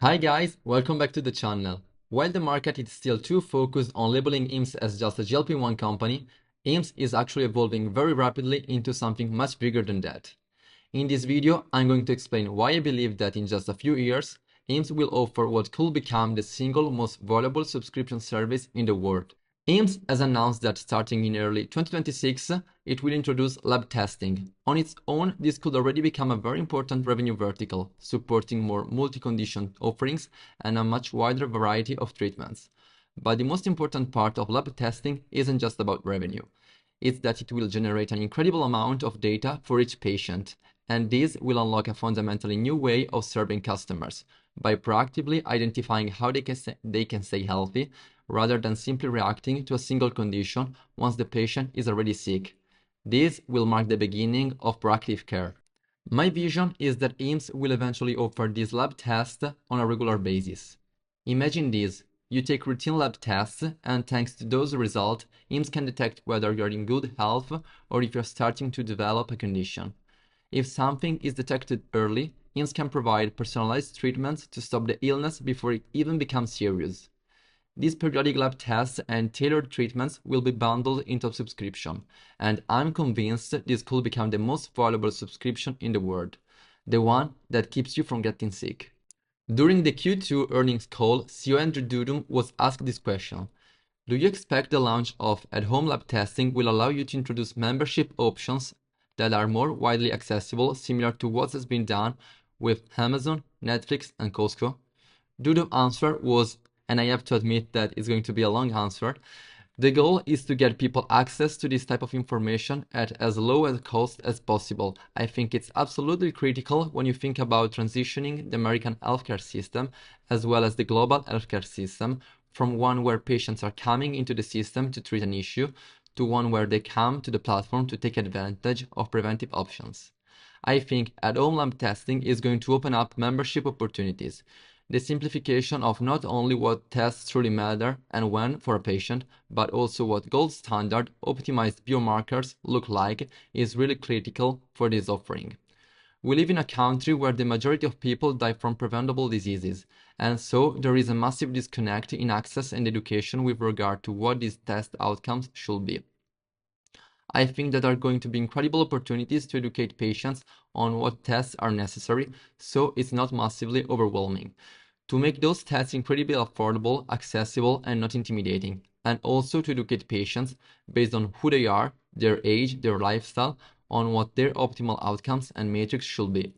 Hi guys, welcome back to the channel. While the market is still too focused on labeling IMSS as just a GLP-1 company, IMSS is actually evolving very rapidly into something much bigger than that. In this video, I'm going to explain why I believe that in just a few years, IMSS will offer what could become the single most valuable subscription service in the world. IMSS has announced that starting in early 2026, it will introduce lab testing. On its own, this could already become a very important revenue vertical, supporting more multi-condition offerings and a much wider variety of treatments. But the most important part of lab testing isn't just about revenue. It's that it will generate an incredible amount of data for each patient, and this will unlock a fundamentally new way of serving customers by proactively identifying how they can stay healthy rather than simply reacting to a single condition once the patient is already sick. This will mark the beginning of proactive care. My vision is that IMSS will eventually offer these lab tests on a regular basis. Imagine this. You take routine lab tests, and thanks to those results, IMSS can detect whether you're in good health or if you're starting to develop a condition. If something is detected early, IMSS can provide personalized treatments to stop the illness before it even becomes serious. These periodic lab tests and tailored treatments will be bundled into a subscription, and I'm convinced this could become the most valuable subscription in the world, the one that keeps you from getting sick. During the Q2 earnings call, CEO Andrew Dudum was asked this question. Do you expect the launch of at-home lab testing will allow you to introduce membership options that are more widely accessible, similar to what has been done with Amazon, Netflix, and Costco? Dudum's answer was, and I have to admit that it's going to be a long answer, the goal is to get people access to this type of information at as low a cost as possible. I think it's absolutely critical when you think about transitioning the American healthcare system, as well as the global healthcare system, from one where patients are coming into the system to treat an issue, to one where they come to the platform to take advantage of preventive options. I think at-home lab testing is going to open up membership opportunities. The simplification of not only what tests truly matter and when for a patient, but also what gold standard optimized biomarkers look like is really critical for this offering. We live in a country where the majority of people die from preventable diseases, and so there is a massive disconnect in access and education with regard to what these test outcomes should be. I think that are going to be incredible opportunities to educate patients on what tests are necessary, so it's not massively overwhelming. To make those tests incredibly affordable, accessible, and not intimidating, and also to educate patients based on who they are, their age, their lifestyle, on what their optimal outcomes and metrics should be.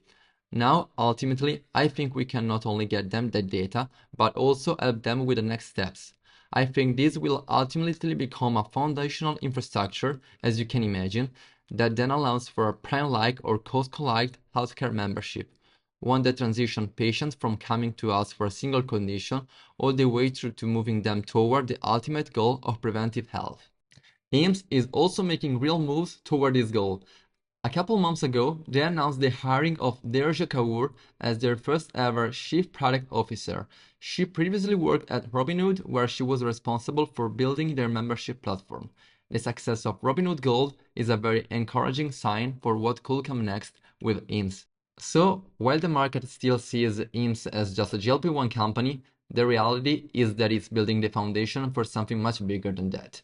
Now, ultimately, I think we can not only get them that data, but also help them with the next steps. I think this will ultimately become a foundational infrastructure, as you can imagine, that then allows for a Prime-like or Costco-like healthcare membership, one that transitions patients from coming to us for a single condition all the way through to moving them toward the ultimate goal of preventive health. IMSS is also making real moves toward this goal. A couple months ago, they announced the hiring of Derja Kaur as their first ever Chief Product Officer. She previously worked at Robinhood, where she was responsible for building their membership platform. The success of Robinhood Gold is a very encouraging sign for what could come next with IMSS. So, while the market still sees IMSS as just a GLP-1 company, the reality is that it's building the foundation for something much bigger than that.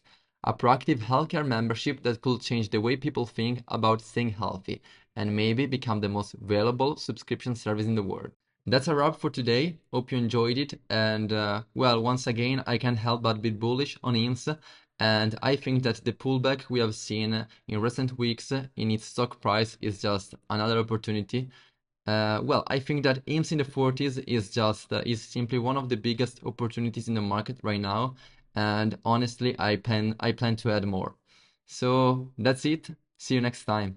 A proactive healthcare membership that could change the way people think about staying healthy and maybe become the most valuable subscription service in the world. That's a wrap for today. Hope you enjoyed it. And well, once again, I can't help but be bullish on IMSS. And I think that the pullback we have seen in recent weeks in its stock price is just another opportunity. Well, I think that IMSS in the 40s is simply one of the biggest opportunities in the market right now, and honestly, I plan to add more. So that's it. See you next time.